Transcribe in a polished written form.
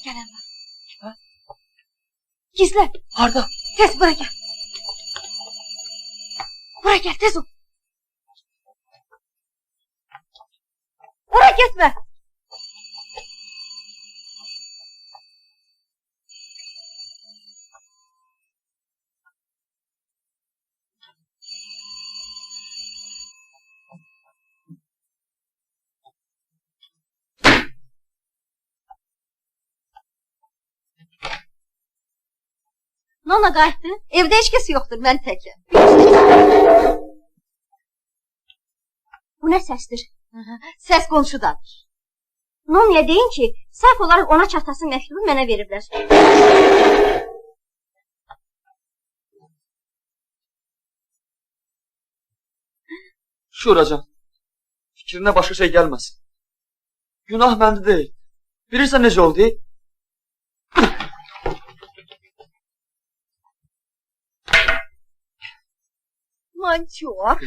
Gələn var. Hə? Gizlə. Harda? Tez bura gəl. Bura gəl, tez ol. Ora getmə. Nona qayıtdı. Evdə heç kəs yoxdur, mən təkəm. Bu nə səsdir? Səs qonşudadır. Nonaya deyin ki, səhv olaraq ona çatasın məktubu mənə veriblər. Şuracan, fikrinə başqa şey gəlməsin. Günah məndə deyil. Bilirsən necə oldu? Mançor.